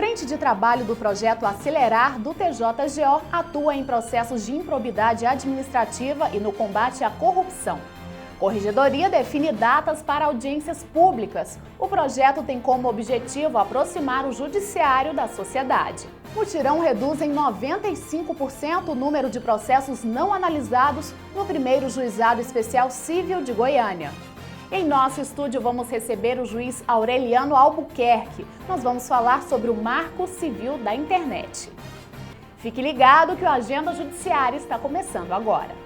frente de trabalho do projeto Acelerar do TJGO atua em processos de improbidade administrativa e no combate à corrupção. Corregedoria define datas para audiências públicas. O projeto tem como objetivo aproximar o judiciário da sociedade. Mutirão reduz em 95% o número de processos não analisados no primeiro Juizado Especial Civil de Goiânia. Em nosso estúdio vamos receber o juiz Aureliano Albuquerque. Nós vamos falar sobre o Marco Civil da Internet. Fique ligado que o Agenda Judiciária está começando agora.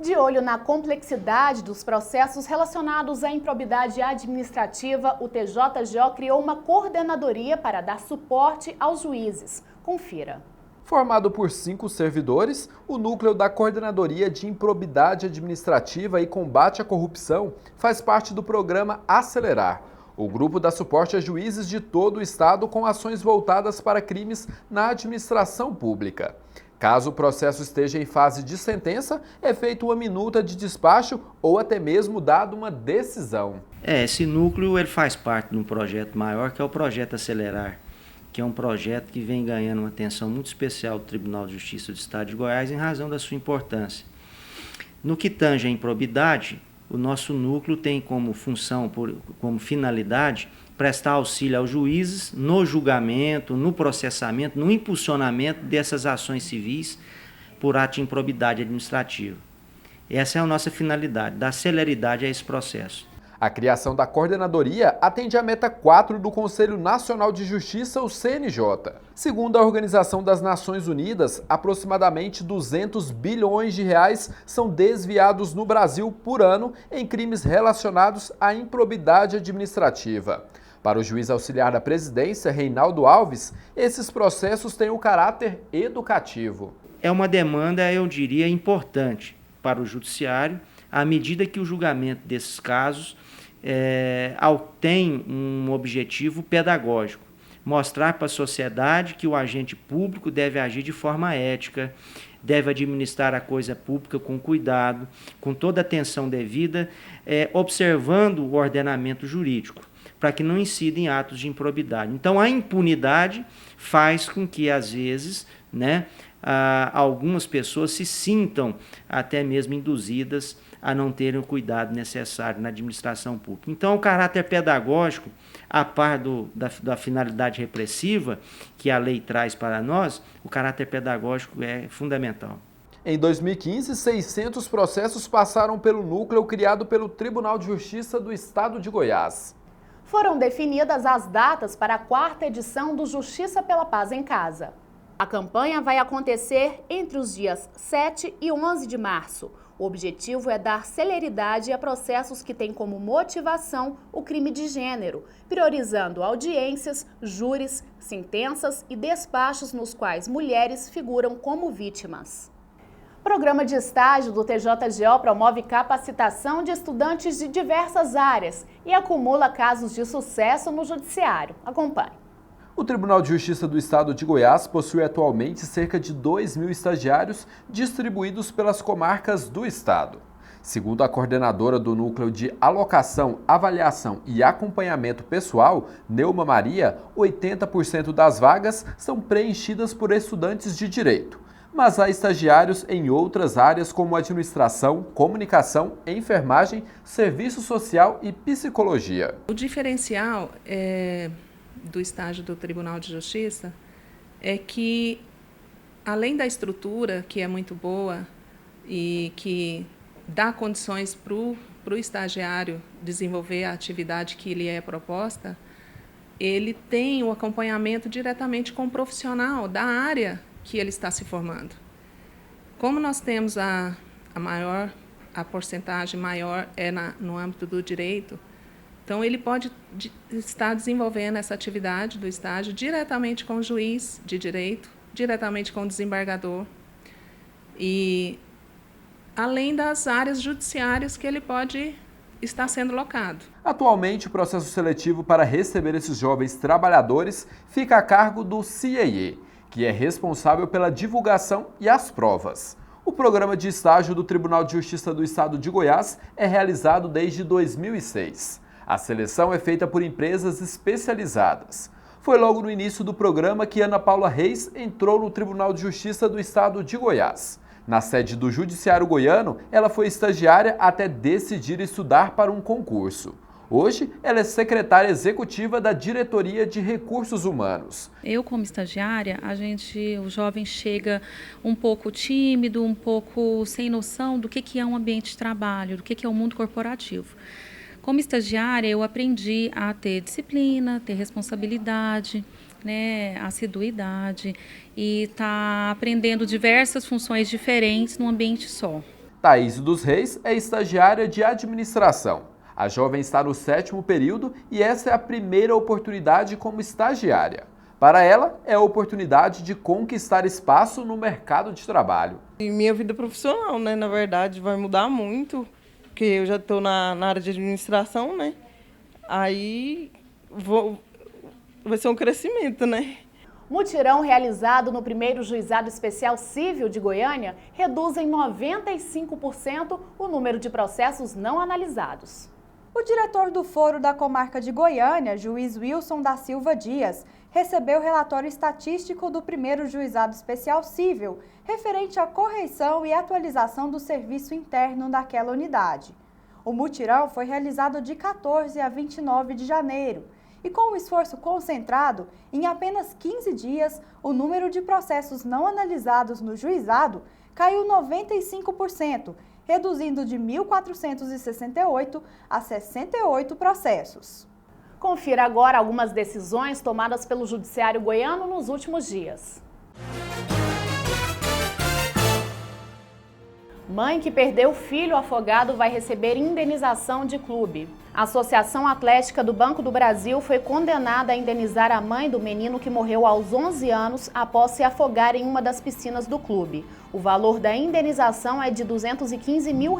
De olho na complexidade dos processos relacionados à improbidade administrativa, o TJGO criou uma coordenadoria para dar suporte aos juízes. Confira. Formado por 5 servidores, o núcleo da Coordenadoria de Improbidade Administrativa e Combate à Corrupção faz parte do programa Acelerar. O grupo dá suporte a juízes de todo o estado com ações voltadas para crimes na administração pública. Caso o processo esteja em fase de sentença, é feita uma minuta de despacho ou até mesmo dada uma decisão. Esse núcleo ele faz parte de um projeto maior, que é o Projeto Acelerar, que é um projeto que vem ganhando uma atenção muito especial do Tribunal de Justiça do Estado de Goiás em razão da sua importância. No que tange à improbidade, o nosso núcleo tem como função, como finalidade, prestar auxílio aos juízes no julgamento, no processamento, no impulsionamento dessas ações civis por ato de improbidade administrativa. Essa é a nossa finalidade, dar celeridade a esse processo. A criação da coordenadoria atende à meta 4 do Conselho Nacional de Justiça, o CNJ. Segundo a Organização das Nações Unidas, aproximadamente 200 bilhões de reais são desviados no Brasil por ano em crimes relacionados à improbidade administrativa. Para o juiz auxiliar da presidência, Reinaldo Alves, esses processos têm o caráter educativo. É uma demanda, eu diria, importante para o judiciário, à medida que o julgamento desses casos tem um objetivo pedagógico. Mostrar para a sociedade que o agente público deve agir de forma ética, deve administrar a coisa pública com cuidado, com toda a atenção devida, observando o ordenamento jurídico, para que não incida em atos de improbidade. Então, a impunidade faz com que, às vezes, algumas pessoas se sintam até mesmo induzidas a não terem o cuidado necessário na administração pública. Então, o caráter pedagógico, a par da finalidade repressiva que a lei traz para nós, o caráter pedagógico é fundamental. Em 2015, 600 processos passaram pelo núcleo criado pelo Tribunal de Justiça do Estado de Goiás. Foram definidas as datas para a 4ª edição do Justiça pela Paz em Casa. A campanha vai acontecer entre os dias 7 e 11 de março. O objetivo é dar celeridade a processos que têm como motivação o crime de gênero, priorizando audiências, júris, sentenças e despachos nos quais mulheres figuram como vítimas. O programa de estágio do TJGO promove capacitação de estudantes de diversas áreas e acumula casos de sucesso no judiciário. Acompanhe. O Tribunal de Justiça do Estado de Goiás possui atualmente cerca de 2.000 estagiários distribuídos pelas comarcas do estado. Segundo a coordenadora do Núcleo de Alocação, Avaliação e Acompanhamento Pessoal, Neuma Maria, 80% das vagas são preenchidas por estudantes de direito. Mas há estagiários em outras áreas como administração, comunicação, enfermagem, serviço social e psicologia. O diferencial do estágio do Tribunal de Justiça é que, além da estrutura, que é muito boa e que dá condições para o estagiário desenvolver a atividade que lhe é proposta, ele tem o acompanhamento diretamente com o profissional da área que ele está se formando. Como nós temos a porcentagem maior no âmbito do direito, Então, ele pode estar desenvolvendo essa atividade do estágio diretamente com o juiz de direito, diretamente com o desembargador, e além das áreas judiciárias que ele pode estar sendo locado. Atualmente, o processo seletivo para receber esses jovens trabalhadores fica a cargo do CIEE, que é responsável pela divulgação e as provas. O programa de estágio do Tribunal de Justiça do Estado de Goiás é realizado desde 2006. A seleção é feita por empresas especializadas. Foi logo no início do programa que Ana Paula Reis entrou no Tribunal de Justiça do Estado de Goiás. Na sede do Judiciário Goiano, ela foi estagiária até decidir estudar para um concurso. Hoje, ela é secretária executiva da Diretoria de Recursos Humanos. Eu, como estagiária, o jovem chega um pouco tímido, um pouco sem noção do que é um ambiente de trabalho, do que é o mundo corporativo. Como estagiária, eu aprendi a ter disciplina, ter responsabilidade, assiduidade e estar aprendendo diversas funções diferentes num ambiente só. Thaís dos Reis é estagiária de administração. A jovem está no 7º período e essa é a primeira oportunidade como estagiária. Para ela, é a oportunidade de conquistar espaço no mercado de trabalho. E minha vida profissional, na verdade, vai mudar muito, porque eu já estou na área de administração, Aí vai ser um crescimento, Mutirão realizado no 1º Juizado Especial Cível de Goiânia reduz em 95% o número de processos não analisados. O diretor do Foro da Comarca de Goiânia, juiz Wilson da Silva Dias, recebeu o relatório estatístico do 1º Juizado Especial Cível, referente à correição e atualização do serviço interno daquela unidade. O mutirão foi realizado de 14 a 29 de janeiro. E com um esforço concentrado, em apenas 15 dias, o número de processos não analisados no juizado caiu 95%, reduzindo de 1.468 a 68 processos. Confira agora algumas decisões tomadas pelo Judiciário Goiano nos últimos dias. Mãe que perdeu filho afogado vai receber indenização de clube. A Associação Atlética do Banco do Brasil foi condenada a indenizar a mãe do menino que morreu aos 11 anos após se afogar em uma das piscinas do clube. O valor da indenização é de R$ 215 mil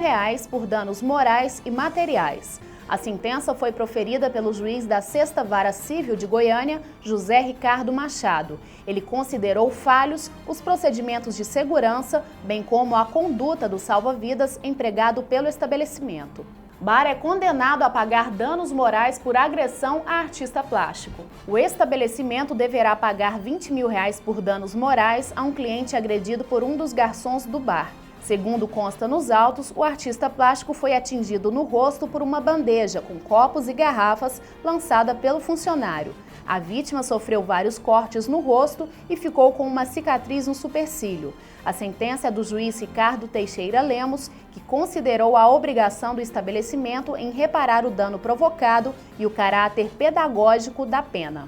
por danos morais e materiais. A sentença foi proferida pelo juiz da 6ª Vara Civil de Goiânia, José Ricardo Machado. Ele considerou falhos os procedimentos de segurança, bem como a conduta do salva-vidas empregado pelo estabelecimento. Bar é condenado a pagar danos morais por agressão a artista plástico. O estabelecimento deverá pagar R$ 20 mil por danos morais a um cliente agredido por um dos garçons do bar. Segundo consta nos autos, o artista plástico foi atingido no rosto por uma bandeja com copos e garrafas lançada pelo funcionário. A vítima sofreu vários cortes no rosto e ficou com uma cicatriz no supercílio. A sentença é do juiz Ricardo Teixeira Lemos, que considerou a obrigação do estabelecimento em reparar o dano provocado e o caráter pedagógico da pena.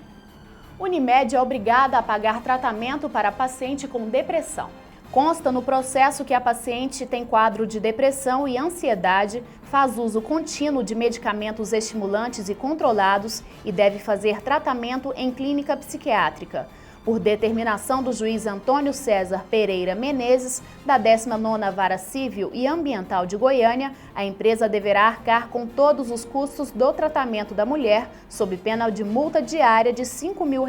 Unimed é obrigada a pagar tratamento para paciente com depressão. Consta no processo que a paciente tem quadro de depressão e ansiedade, faz uso contínuo de medicamentos estimulantes e controlados e deve fazer tratamento em clínica psiquiátrica. Por determinação do juiz Antônio César Pereira Menezes, da 19ª Vara Civil e Ambiental de Goiânia, a empresa deverá arcar com todos os custos do tratamento da mulher, sob pena de multa diária de R$ 5 mil.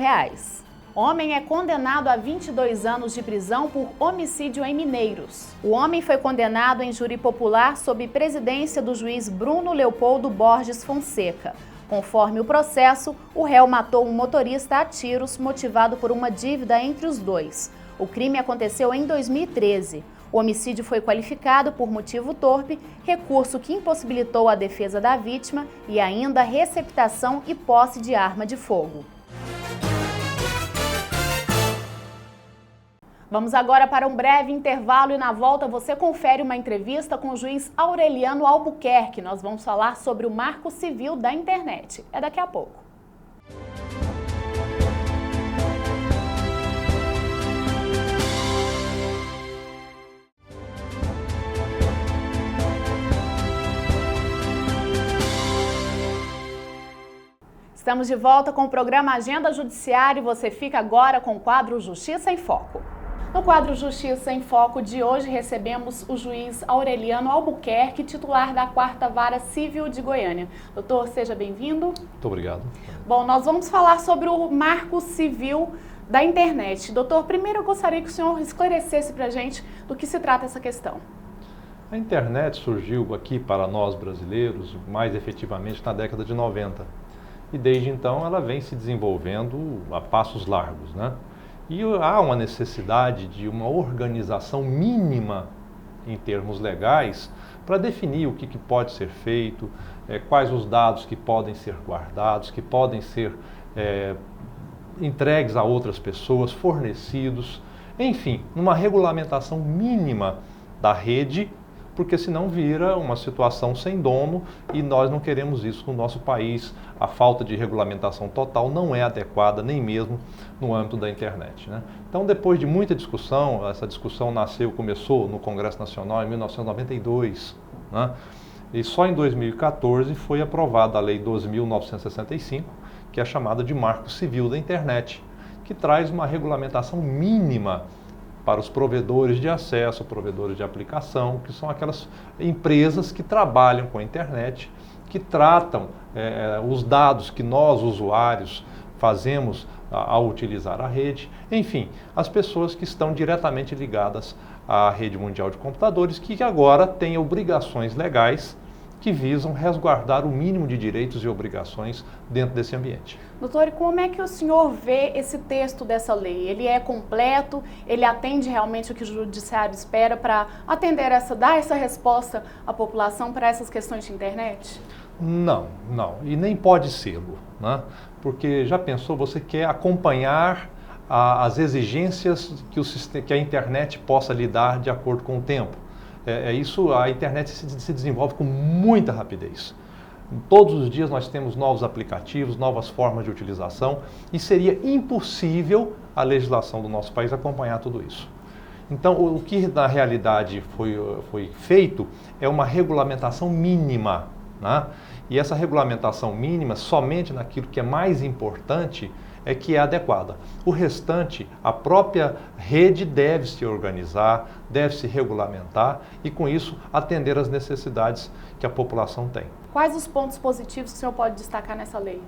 Homem é condenado a 22 anos de prisão por homicídio em Mineiros. O homem foi condenado em júri popular sob presidência do juiz Bruno Leopoldo Borges Fonseca. Conforme o processo, o réu matou um motorista a tiros motivado por uma dívida entre os dois. O crime aconteceu em 2013. O homicídio foi qualificado por motivo torpe, recurso que impossibilitou a defesa da vítima e ainda receptação e posse de arma de fogo. Vamos agora para um breve intervalo e na volta você confere uma entrevista com o juiz Aureliano Albuquerque. Nós vamos falar sobre o Marco Civil da Internet. É daqui a pouco. Estamos de volta com o programa Agenda Judiciária e você fica agora com o quadro Justiça em Foco. No quadro Justiça em Foco de hoje recebemos o juiz Aureliano Albuquerque, titular da 4ª Vara Civil de Goiânia. Doutor, seja bem-vindo. Muito obrigado. Bom, nós vamos falar sobre o Marco Civil da Internet. Doutor, primeiro eu gostaria que o senhor esclarecesse para a gente do que se trata essa questão. A internet surgiu aqui para nós brasileiros, mais efetivamente na década de 90. E desde então ela vem se desenvolvendo a passos largos, né? E há uma necessidade de uma organização mínima em termos legais para definir o que pode ser feito, quais os dados que podem ser guardados, que podem ser entregues a outras pessoas, fornecidos, enfim, uma regulamentação mínima da rede, porque senão vira uma situação sem dono e nós não queremos isso no nosso país. A falta de regulamentação total não é adequada nem mesmo no âmbito da internet, né? Então, depois de muita discussão, essa discussão começou no Congresso Nacional em 1992, né? E só em 2014 foi aprovada a Lei 12.965, que é chamada de Marco Civil da Internet, que traz uma regulamentação mínima para os provedores de acesso, provedores de aplicação, que são aquelas empresas que trabalham com a internet, que tratam os dados que nós, usuários, fazemos ao utilizar a rede. Enfim, as pessoas que estão diretamente ligadas à rede mundial de computadores, que agora têm obrigações legais que visam resguardar o mínimo de direitos e obrigações dentro desse ambiente. Doutor, e como é que o senhor vê esse texto dessa lei? Ele é completo? Ele atende realmente o que o judiciário espera para dar essa resposta à população para essas questões de internet? Não. E nem pode ser-lo, né? Porque já pensou, você quer acompanhar as exigências que a internet possa lhe dar de acordo com o tempo. A internet se desenvolve com muita rapidez. Todos os dias nós temos novos aplicativos, novas formas de utilização e seria impossível a legislação do nosso país acompanhar tudo isso. Então, o que na realidade foi feito é uma regulamentação mínima, né? E essa regulamentação mínima, somente naquilo que é mais importante, é que é adequada. O restante, a própria rede deve se organizar, deve se regulamentar e, com isso, atender às necessidades que a população tem. Quais os pontos positivos que o senhor pode destacar nessa lei?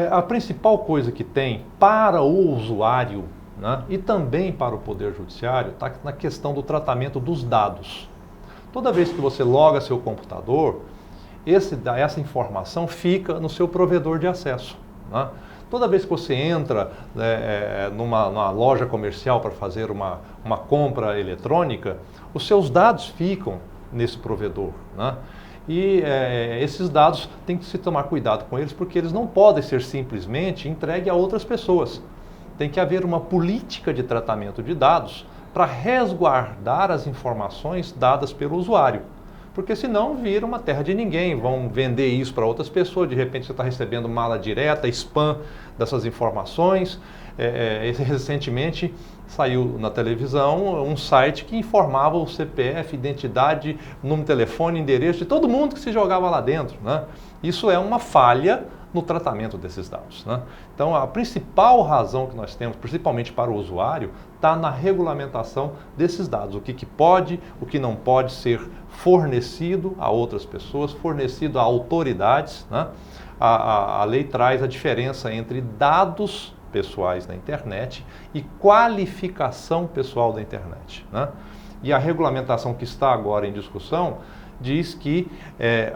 A principal coisa que tem para o usuário, né, e também para o Poder Judiciário está na questão do tratamento dos dados. Toda vez que você loga seu computador, essa informação fica no seu provedor de acesso, né? Toda vez que você entra numa loja comercial para fazer uma compra eletrônica, os seus dados ficam nesse provedor, né? E esses dados tem que se tomar cuidado com eles, porque eles não podem ser simplesmente entregues a outras pessoas. Tem que haver uma política de tratamento de dados para resguardar as informações dadas pelo usuário. Porque senão vira uma terra de ninguém, vão vender isso para outras pessoas, de repente você está recebendo mala direta, spam dessas informações. Recentemente saiu na televisão um site que informava o CPF, identidade, número de telefone, endereço de todo mundo que se jogava lá dentro, né? Isso é uma falha no tratamento desses dados, né? Então, a principal razão que nós temos, principalmente para o usuário, está na regulamentação desses dados. O que pode, o que não pode ser fornecido a outras pessoas, fornecido a autoridades, né? A lei traz a diferença entre dados pessoais na internet e qualificação pessoal da internet, né? E a regulamentação que está agora em discussão diz que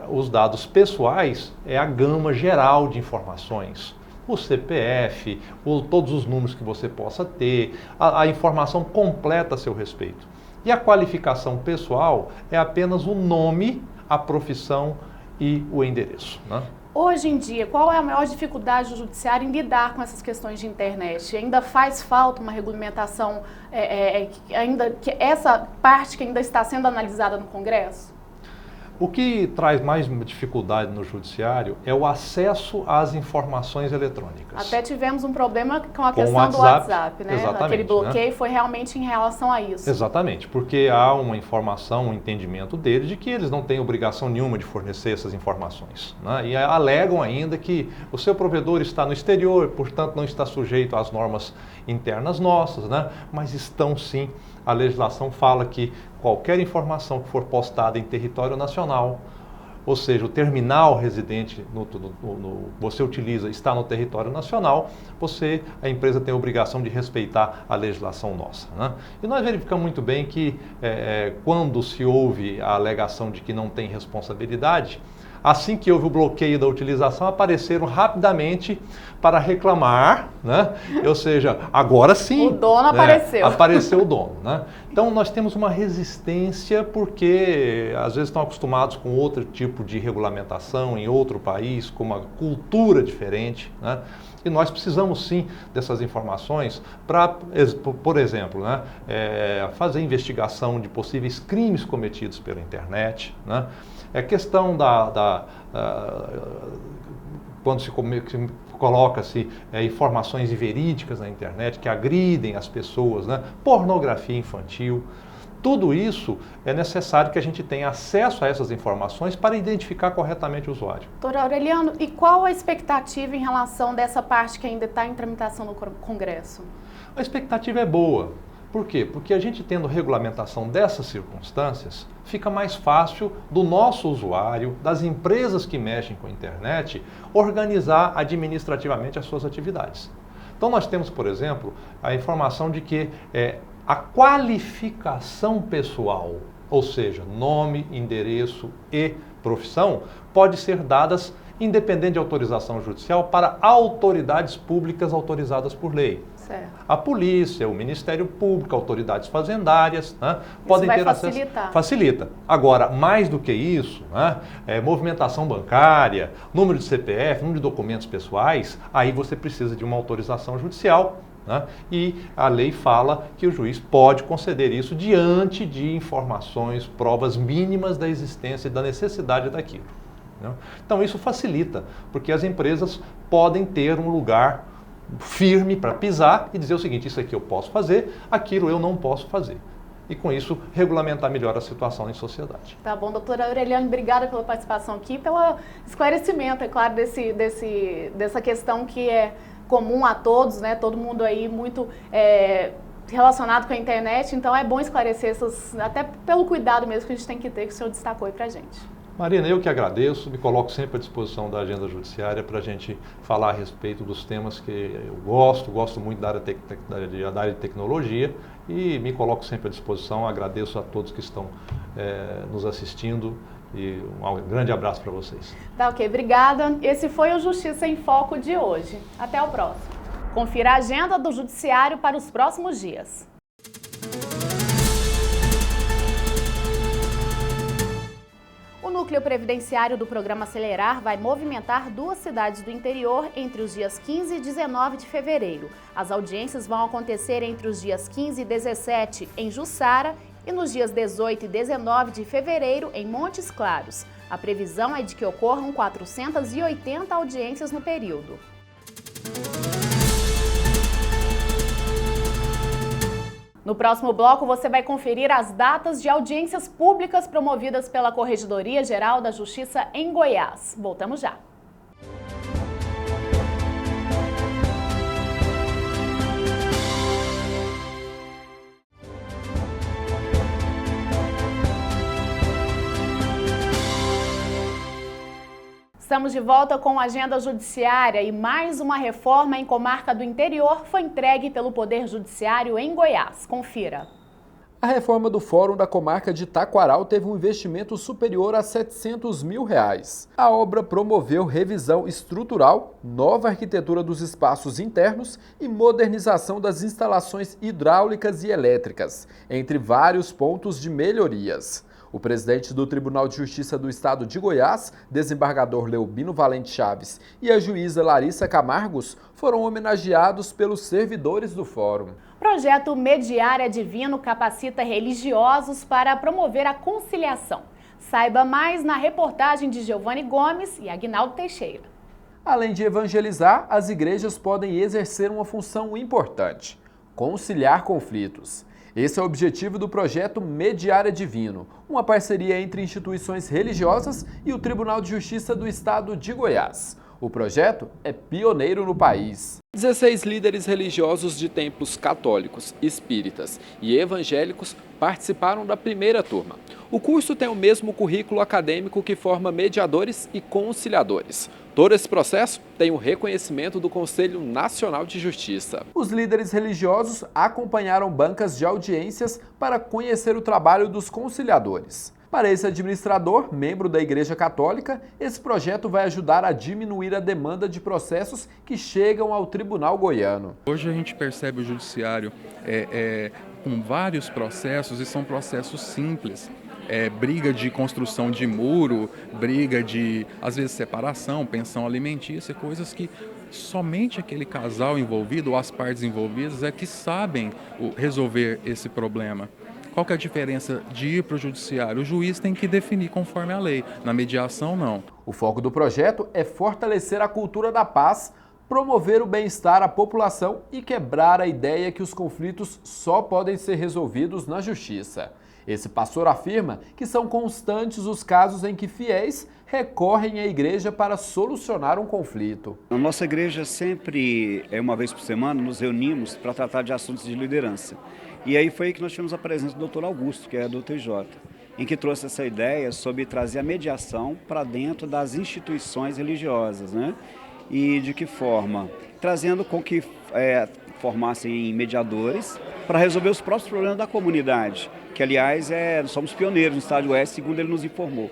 os dados pessoais é a gama geral de informações. O CPF, todos os números que você possa ter, a informação completa a seu respeito. E a qualificação pessoal é apenas o nome, a profissão e o endereço, né? Hoje em dia, qual é a maior dificuldade do judiciário em lidar com essas questões de internet? Ainda faz falta uma regulamentação, que essa parte que ainda está sendo analisada no Congresso? O que traz mais dificuldade no judiciário é o acesso às informações eletrônicas. Até tivemos um problema com a Com o questão do WhatsApp, né? Exatamente, aquele bloqueio, né? foi realmente em relação a isso. Exatamente, porque há uma informação, um entendimento deles de que eles não têm obrigação nenhuma de fornecer essas informações, né? E alegam ainda que o seu provedor está no exterior, portanto não está sujeito às normas internas nossas, né? Mas estão sim. A legislação fala que qualquer informação que for postada em território nacional, ou seja, o terminal residente você utiliza, está no território nacional, a empresa tem a obrigação de respeitar a legislação nossa, né? E nós verificamos muito bem que quando se houve a alegação de que não tem responsabilidade, assim que houve o bloqueio da utilização, apareceram rapidamente para reclamar, né? Ou seja, agora sim. O dono apareceu. Apareceu o dono, né? Então nós temos uma resistência porque às vezes estão acostumados com outro tipo de regulamentação em outro país, com uma cultura diferente, né? E nós precisamos sim dessas informações para, por exemplo, né, fazer investigação de possíveis crimes cometidos pela internet, né? É questão quando se coloca-se informações inverídicas na internet que agridem as pessoas, né? Pornografia infantil. Tudo isso é necessário que a gente tenha acesso a essas informações para identificar corretamente o usuário. Doutor Aureliano, e qual a expectativa em relação dessa parte que ainda está em tramitação no Congresso? A expectativa é boa. Por quê? Porque a gente tendo regulamentação dessas circunstâncias, fica mais fácil do nosso usuário, das empresas que mexem com a internet, organizar administrativamente as suas atividades. Então nós temos, por exemplo, a informação de que a qualificação pessoal, ou seja, nome, endereço e profissão, pode ser dadas independente de autorização judicial para autoridades públicas autorizadas por lei. Certo. A polícia, o Ministério Público, autoridades fazendárias, né, podem ter acesso. Facilita. Agora, mais do que isso, né, movimentação bancária, número de CPF, número de documentos pessoais, aí você precisa de uma autorização judicial, né, e a lei fala que o juiz pode conceder isso diante de informações, provas mínimas da existência e da necessidade daquilo. Né? Então isso facilita, porque as empresas podem ter um lugar firme para pisar e dizer o seguinte: isso aqui eu posso fazer, aquilo eu não posso fazer. E com isso regulamentar melhor a situação em sociedade. Tá bom, doutora Aureliano, obrigada pela participação aqui, pelo esclarecimento, é claro, dessa questão que é comum a todos, né? Todo mundo aí muito relacionado com a internet, então é bom esclarecer essas, até pelo cuidado mesmo que a gente tem que ter, que o senhor destacou aí pra gente. Marina, eu que agradeço, me coloco sempre à disposição da agenda judiciária para a gente falar a respeito dos temas que eu gosto muito da área de tecnologia e me coloco sempre à disposição. Agradeço a todos que estão nos assistindo e um grande abraço para vocês. Tá ok, obrigada. Esse foi o Justiça em Foco de hoje. Até o próximo. Confira a agenda do Judiciário para os próximos dias. O núcleo previdenciário do programa Acelerar vai movimentar 2 cidades do interior entre os dias 15 e 19 de fevereiro. As audiências vão acontecer entre os dias 15 e 17 em Jussara e nos dias 18 e 19 de fevereiro em Montes Claros. A previsão é de que ocorram 480 audiências no período. No próximo bloco, você vai conferir as datas de audiências públicas promovidas pela Corregedoria Geral da Justiça em Goiás. Voltamos já. Estamos de volta com a agenda judiciária e mais uma reforma em comarca do interior foi entregue pelo Poder Judiciário em Goiás. Confira. A reforma do Fórum da Comarca de Taquaral teve um investimento superior a R$ 700 mil. A obra promoveu revisão estrutural, nova arquitetura dos espaços internos e modernização das instalações hidráulicas e elétricas, entre vários pontos de melhorias. O presidente do Tribunal de Justiça do Estado de Goiás, desembargador Leobino Valente Chaves, e a juíza Larissa Camargos foram homenageados pelos servidores do Fórum. Projeto Mediar é Divino capacita religiosos para promover a conciliação. Saiba mais na reportagem de Giovanni Gomes e Aguinaldo Teixeira. Além de evangelizar, as igrejas podem exercer uma função importante: conciliar conflitos. Esse é o objetivo do projeto Mediar é Divino, uma parceria entre instituições religiosas e o Tribunal de Justiça do Estado de Goiás. O projeto é pioneiro no país. 16 líderes religiosos de templos católicos, espíritas e evangélicos participaram da primeira turma. O curso tem o mesmo currículo acadêmico que forma mediadores e conciliadores. Todo esse processo tem o reconhecimento do Conselho Nacional de Justiça. Os líderes religiosos acompanharam bancas de audiências para conhecer o trabalho dos conciliadores. Para esse administrador, membro da Igreja Católica, esse projeto vai ajudar a diminuir a demanda de processos que chegam ao Tribunal Goiano. Hoje a gente percebe o judiciário com vários processos, e são processos simples. Briga de construção de muro, briga de, às vezes, separação, pensão alimentícia, coisas que somente aquele casal envolvido ou as partes envolvidas é que sabem resolver esse problema. Qual que é a diferença de ir para o judiciário? O juiz tem que definir conforme a lei, na mediação não. O foco do projeto é fortalecer a cultura da paz, promover o bem-estar à população e quebrar a ideia que os conflitos só podem ser resolvidos na justiça. Esse pastor afirma que são constantes os casos em que fiéis recorrem à igreja para solucionar um conflito. Na nossa igreja sempre, uma vez por semana, nos reunimos para tratar de assuntos de liderança. E aí foi aí que nós tivemos a presença do Dr. Augusto, que é do TJ, em que trouxe essa ideia sobre trazer a mediação para dentro das instituições religiosas, né? E de que forma? Trazendo com que formassem mediadores para resolver os próprios problemas da comunidade, que aliás somos pioneiros no Estado Oeste, segundo ele nos informou.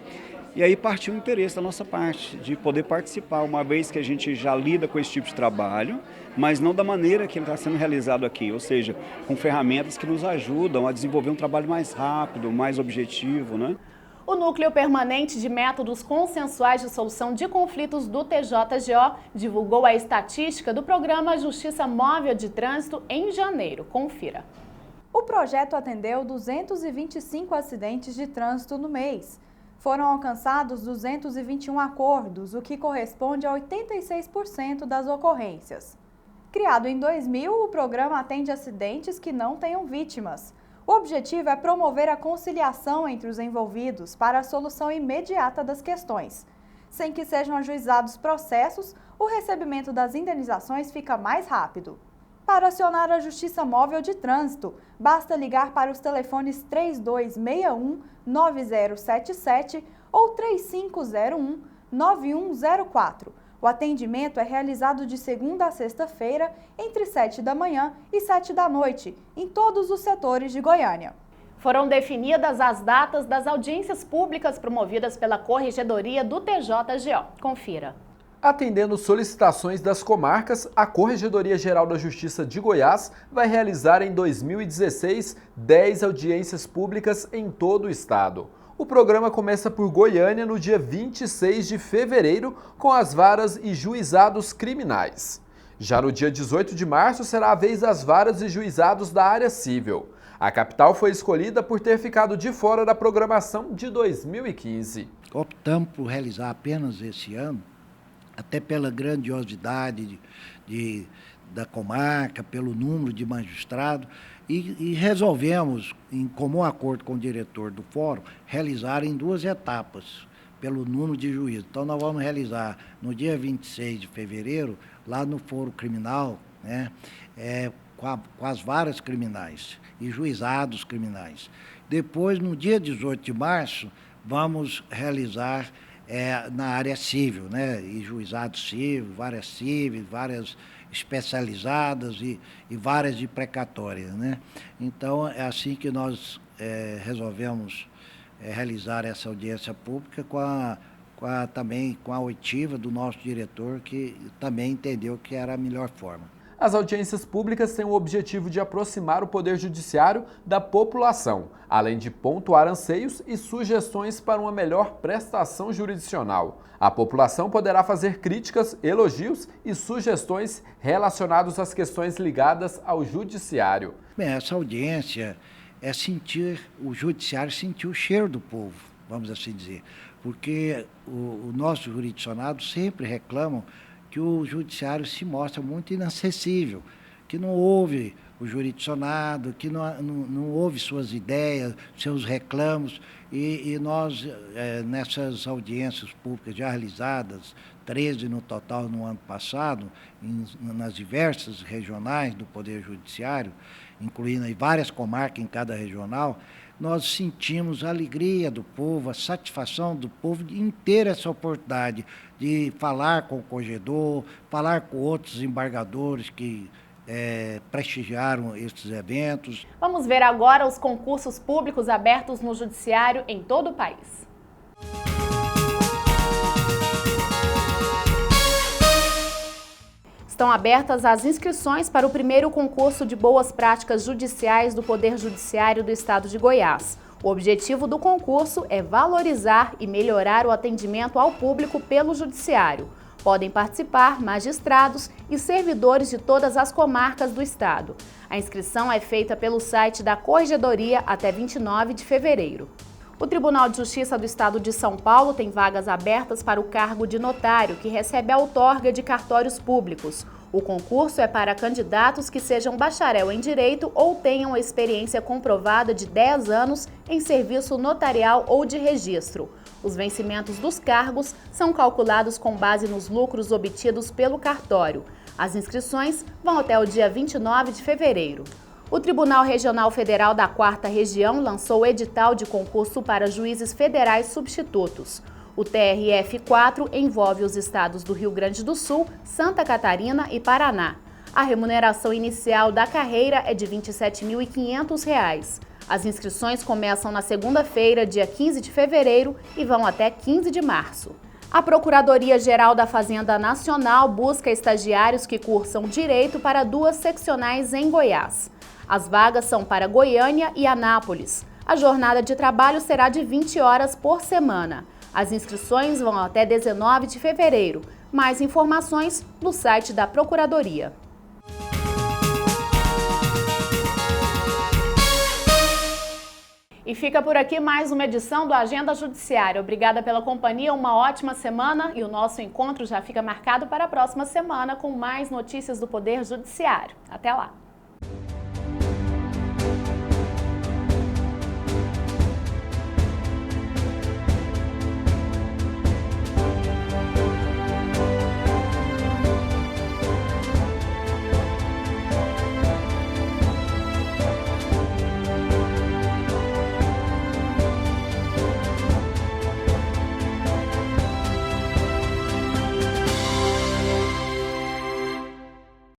E aí partiu o interesse da nossa parte de poder participar, uma vez que a gente já lida com esse tipo de trabalho, mas não da maneira que ele está sendo realizado aqui, ou seja, com ferramentas que nos ajudam a desenvolver um trabalho mais rápido, mais objetivo, né? O Núcleo Permanente de Métodos Consensuais de Solução de Conflitos do TJGO divulgou a estatística do programa Justiça Móvel de Trânsito em janeiro. Confira. O projeto atendeu 225 acidentes de trânsito no mês. Foram alcançados 221 acordos, o que corresponde a 86% das ocorrências. Criado em 2000, o programa atende acidentes que não tenham vítimas. O objetivo é promover a conciliação entre os envolvidos para a solução imediata das questões. Sem que sejam ajuizados processos, o recebimento das indenizações fica mais rápido. Para acionar a Justiça Móvel de Trânsito, basta ligar para os telefones 3261-9077 ou 3501-9104. O atendimento é realizado de segunda a sexta-feira, entre 7 da manhã e 7 da noite, em todos os setores de Goiânia. Foram definidas as datas das audiências públicas promovidas pela Corregedoria do TJGO. Confira. Atendendo solicitações das comarcas, a Corregedoria Geral da Justiça de Goiás vai realizar em 2016 10 audiências públicas em todo o estado. O programa começa por Goiânia no dia 26 de fevereiro, com as varas e juizados criminais. Já no dia 18 de março será a vez das varas e juizados da área civil. A capital foi escolhida por ter ficado de fora da programação de 2015. Optamos por realizar apenas esse ano, até pela grandiosidade da comarca, pelo número de magistrados, e resolvemos, em comum acordo com o diretor do fórum, realizar em 2 etapas, pelo número de juízes. Então, nós vamos realizar no dia 26 de fevereiro, lá no foro criminal, né, com as varas criminais e juizados criminais. Depois, no dia 18 de março, vamos realizar na área civil, né, e juizado civil, várias especializadas e várias de precatórias, né? Então, é assim que nós resolvemos realizar essa audiência pública também com a oitiva do nosso diretor, que também entendeu que era a melhor forma. As audiências públicas têm o objetivo de aproximar o Poder Judiciário da população, além de pontuar anseios e sugestões para uma melhor prestação jurisdicional. A população poderá fazer críticas, elogios e sugestões relacionados às questões ligadas ao Judiciário. Bem, essa audiência é o Judiciário sentir o cheiro do povo, vamos assim dizer, porque o nosso jurisdicionado sempre reclamam que o judiciário se mostra muito inacessível, que não ouve o jurisdicionado, que não ouve suas ideias, seus reclamos, e nós, nessas audiências públicas já realizadas, 13 no total no ano passado, nas diversas regionais do Poder Judiciário, incluindo aí várias comarcas em cada regional, nós sentimos a alegria do povo, a satisfação do povo de ter essa oportunidade de falar com o corregedor, falar com outros embargadores que prestigiaram esses eventos. Vamos ver agora os concursos públicos abertos no Judiciário em todo o país. Estão abertas as inscrições para o primeiro concurso de boas práticas judiciais do Poder Judiciário do Estado de Goiás. O objetivo do concurso é valorizar e melhorar o atendimento ao público pelo Judiciário. Podem participar magistrados e servidores de todas as comarcas do Estado. A inscrição é feita pelo site da Corregedoria até 29 de fevereiro. O Tribunal de Justiça do Estado de São Paulo tem vagas abertas para o cargo de notário, que recebe a outorga de cartórios públicos. O concurso é para candidatos que sejam bacharel em Direito ou tenham experiência comprovada de 10 anos em serviço notarial ou de registro. Os vencimentos dos cargos são calculados com base nos lucros obtidos pelo cartório. As inscrições vão até o dia 29 de fevereiro. O Tribunal Regional Federal da 4ª Região lançou o edital de concurso para juízes federais substitutos. O TRF4 envolve os estados do Rio Grande do Sul, Santa Catarina e Paraná. A remuneração inicial da carreira é de R$ 27.500. As inscrições começam na segunda-feira, dia 15 de fevereiro, e vão até 15 de março. A Procuradoria-Geral da Fazenda Nacional busca estagiários que cursam Direito para 2 seccionais em Goiás. As vagas são para Goiânia e Anápolis. A jornada de trabalho será de 20 horas por semana. As inscrições vão até 19 de fevereiro. Mais informações no site da Procuradoria. E fica por aqui mais uma edição do Agenda Judiciária. Obrigada pela companhia, uma ótima semana e o nosso encontro já fica marcado para a próxima semana com mais notícias do Poder Judiciário. Até lá!